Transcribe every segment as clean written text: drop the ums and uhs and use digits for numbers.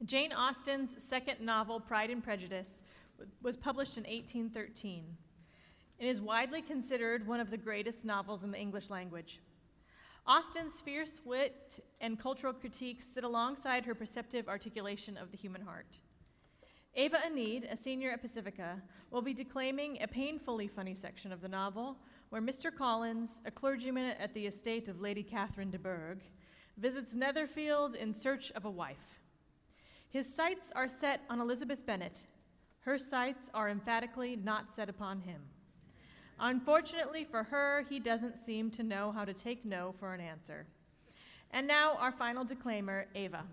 Jane Austen's second novel, Pride and Prejudice, was published in 1813. It is widely considered one of the greatest novels in the English language. Austen's fierce wit and cultural critiques sit alongside her perceptive articulation of the human heart. Ava Anid, a senior at Pacifica, will be declaiming a painfully funny section of the novel where Mr. Collins, a clergyman at the estate of Lady Catherine de Bourgh, visits Netherfield in search of a wife. His sights are set on Elizabeth Bennet. Her sights are emphatically not set upon him. Unfortunately for her, he doesn't seem to know how to take no for an answer. And now our final declaimer, Ava.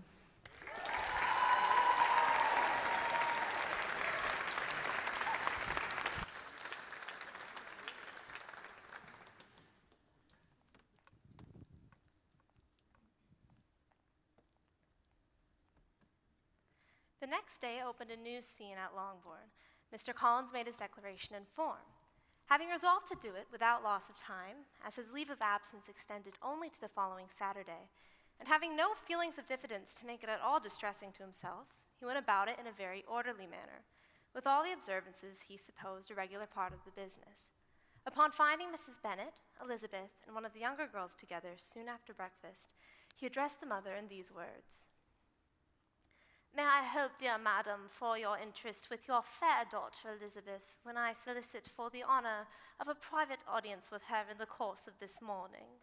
The next day opened a new scene at Longbourn. Mr. Collins made his declaration in form. Having resolved to do it without loss of time, as his leave of absence extended only to the following Saturday, and having no feelings of diffidence to make it at all distressing to himself, he went about it in a very orderly manner, with all the observances he supposed a regular part of the business. Upon finding Mrs. Bennet, Elizabeth, and one of the younger girls together soon after breakfast, he addressed the mother in these words. May I hope, dear madam, for your interest with your fair daughter Elizabeth, when I solicit for the honor of a private audience with her in the course of this morning.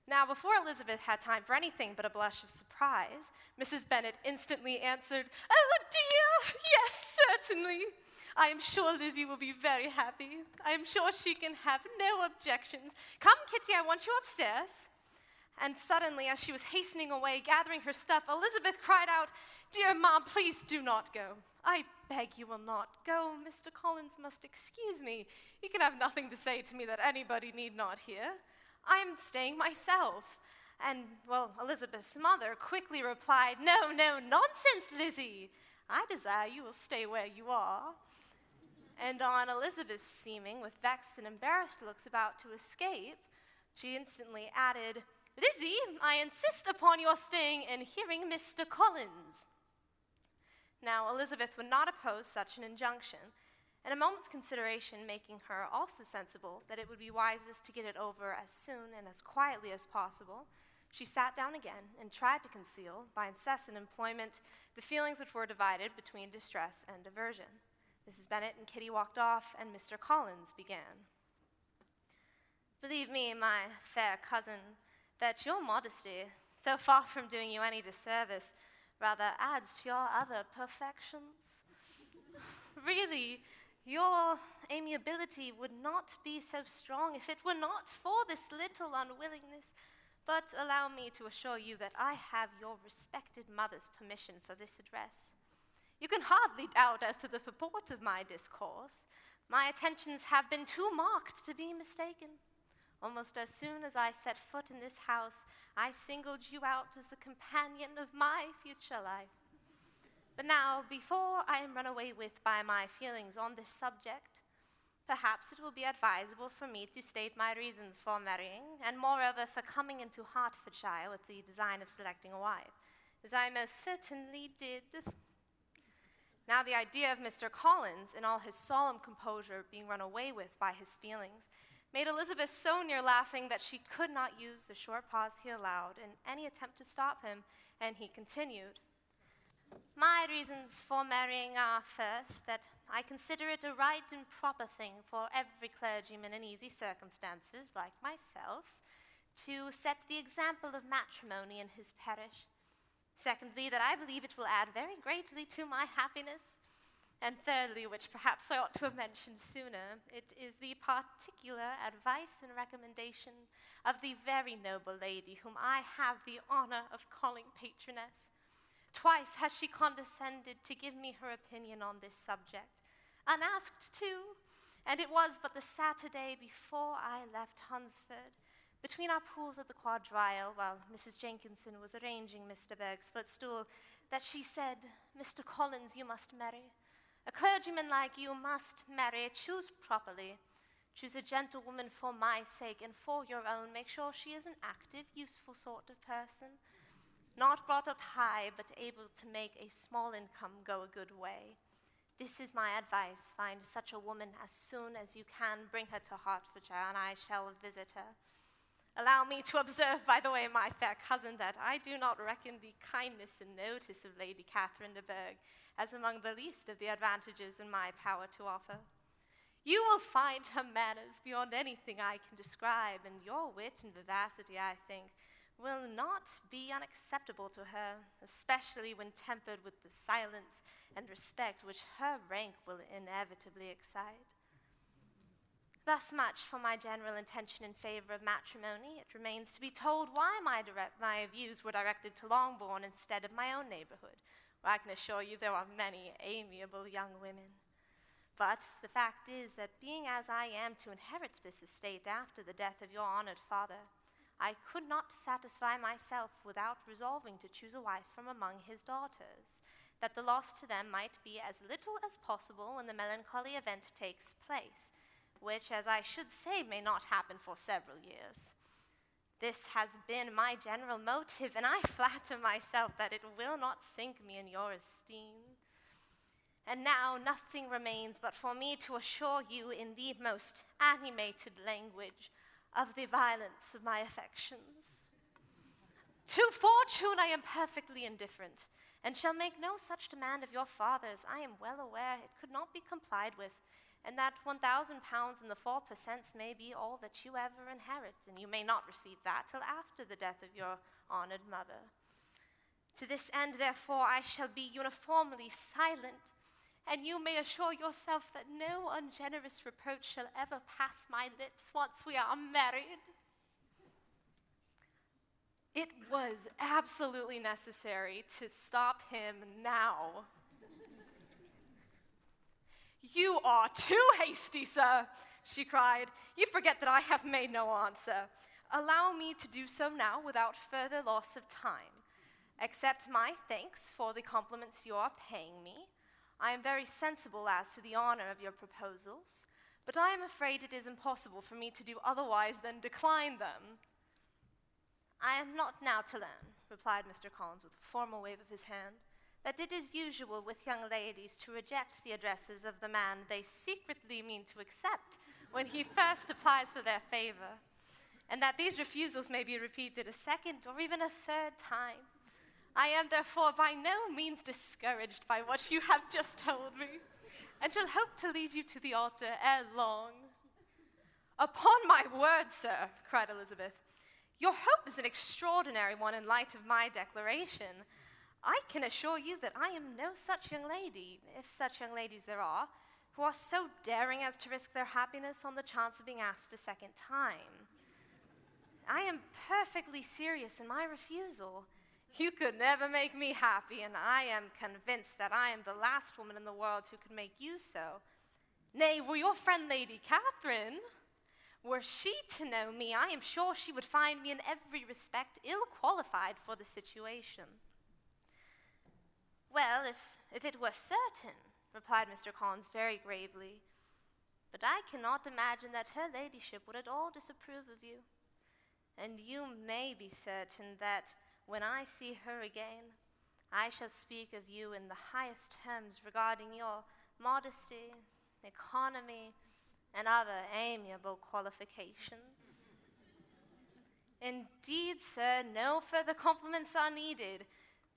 Now, before Elizabeth had time for anything but a blush of surprise, Mrs. Bennet instantly answered, Oh dear, yes, certainly. I am sure Lizzie will be very happy. I am sure she can have no objections. Come, Kitty, I want you upstairs. And suddenly, as she was hastening away, gathering her stuff, Elizabeth cried out, Dear Mom, please do not go. I beg you will not go. Mr. Collins must excuse me. He can have nothing to say to me that anybody need not hear. I am staying myself. And, well, Elizabeth's mother quickly replied, No, nonsense, Lizzie. I desire you will stay where you are. And on Elizabeth's seeming, with vexed and embarrassed looks about to escape, she instantly added, Lizzie, I insist upon your staying and hearing Mr. Collins. Now, Elizabeth would not oppose such an injunction, and a moment's consideration making her also sensible that it would be wisest to get it over as soon and as quietly as possible, she sat down again and tried to conceal, by incessant employment, the feelings which were divided between distress and aversion. Mrs. Bennet and Kitty walked off, and Mr. Collins began. Believe me, my fair cousin, that your modesty, so far from doing you any disservice, rather adds to your other perfections. Really, your amiability would not be so strong if it were not for this little unwillingness, but allow me to assure you that I have your respected mother's permission for this address. You can hardly doubt as to the purport of my discourse. My attentions have been too marked to be mistaken. Almost as soon as I set foot in this house, I singled you out as the companion of my future life. But now, before I am run away with by my feelings on this subject, perhaps it will be advisable for me to state my reasons for marrying, and moreover for coming into Hertfordshire with the design of selecting a wife, as I most certainly did. Now the idea of Mr. Collins, in all his solemn composure, being run away with by his feelings, made Elizabeth so near laughing that she could not use the short pause he allowed in any attempt to stop him, and he continued. My reasons for marrying are, first, that I consider it a right and proper thing for every clergyman in easy circumstances, like myself, to set the example of matrimony in his parish. Secondly, that I believe it will add very greatly to my happiness. And thirdly, which perhaps I ought to have mentioned sooner, it is the particular advice and recommendation of the very noble lady whom I have the honor of calling patroness. Twice has she condescended to give me her opinion on this subject, unasked too, and it was but the Saturday before I left Hunsford, between our pools at the quadrille, while Mrs. Jenkinson was arranging Mr. Berg's footstool, that she said, Mr. Collins, you must marry. A clergyman like you must marry. Choose properly. Choose a gentlewoman for my sake and for your own. Make sure she is an active, useful sort of person. not brought up high, but able to make a small income go a good way. This is my advice. Find such a woman as soon as you can, bring her to Hertfordshire, and I shall visit her. Allow me to observe, by the way, my fair cousin, that I do not reckon the kindness and notice of Lady Catherine de Bourgh as among the least of the advantages in my power to offer. You will find her manners beyond anything I can describe, and your wit and vivacity, I think, will not be unacceptable to her, especially when tempered with the silence and respect which her rank will inevitably excite. Thus much for my general intention in favor of matrimony. It remains to be told why my views were directed to Longbourn instead of my own neighborhood, where I can assure you there are many amiable young women. But the fact is that being as I am to inherit this estate after the death of your honored father, I could not satisfy myself without resolving to choose a wife from among his daughters, that the loss to them might be as little as possible when the melancholy event takes place, which, as I should say, may not happen for several years. This has been my general motive, and I flatter myself that it will not sink me in your esteem. And now nothing remains but for me to assure you in the most animated language of the violence of my affections. To fortune I am perfectly indifferent, and shall make no such demand of your father's. I am well aware it could not be complied with, and that 1,000 pounds and the 4% may be all that you ever inherit, and you may not receive that till after the death of your honored mother. To this end, therefore, I shall be uniformly silent, and you may assure yourself that no ungenerous reproach shall ever pass my lips once we are married. It was absolutely necessary to stop him now. You are too hasty, sir, she cried. You forget that I have made no answer. Allow me to do so now without further loss of time. Accept my thanks for the compliments you are paying me. I am very sensible as to the honor of your proposals, but I am afraid it is impossible for me to do otherwise than decline them. I am not now to learn, replied Mr. Collins with a formal wave of his hand, that it is usual with young ladies to reject the addresses of the man they secretly mean to accept when he first applies for their favor, and that these refusals may be repeated a second or even a third time. I am therefore by no means discouraged by what you have just told me, and shall hope to lead you to the altar ere long. Upon my word, sir, cried Elizabeth, your hope is an extraordinary one in light of my declaration. I can assure you that I am no such young lady, if such young ladies there are, who are so daring as to risk their happiness on the chance of being asked a second time. I am perfectly serious in my refusal. You could never make me happy, and I am convinced that I am the last woman in the world who could make you so. Nay, were your friend Lady Catherine, were she to know me, I am sure she would find me in every respect ill qualified for the situation. Well, if it were certain, replied Mr. Collins very gravely, but I cannot imagine that her ladyship would at all disapprove of you. And you may be certain that when I see her again, I shall speak of you in the highest terms regarding your modesty, economy, and other amiable qualifications. Indeed, sir, no further compliments are needed.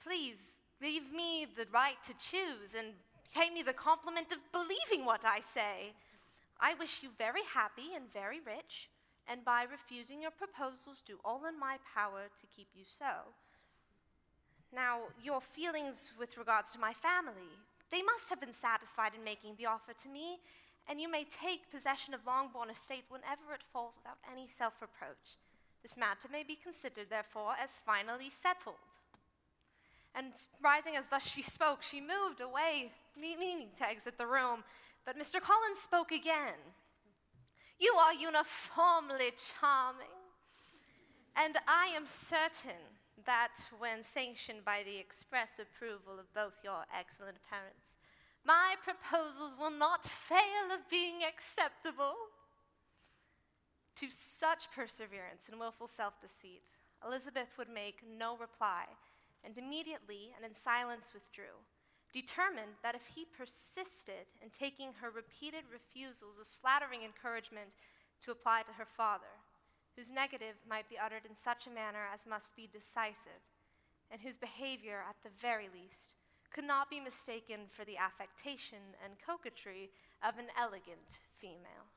Please leave me the right to choose and pay me the compliment of believing what I say. I wish you very happy and very rich, and by refusing your proposals do all in my power to keep you so. Now, your feelings with regards to my family, they must have been satisfied in making the offer to me, and you may take possession of Longbourn estate whenever it falls without any self-reproach. This matter may be considered, therefore, as finally settled. And rising as thus she spoke, she moved away, meaning to exit the room, but Mr. Collins spoke again. You are uniformly charming, and I am certain that when sanctioned by the express approval of both your excellent parents, my proposals will not fail of being acceptable. To such perseverance and willful self-deceit, Elizabeth would make no reply, and immediately and in silence withdrew, determined that if he persisted in taking her repeated refusals as flattering encouragement to apply to her father, whose negative might be uttered in such a manner as must be decisive, and whose behavior, at the very least, could not be mistaken for the affectation and coquetry of an elegant female.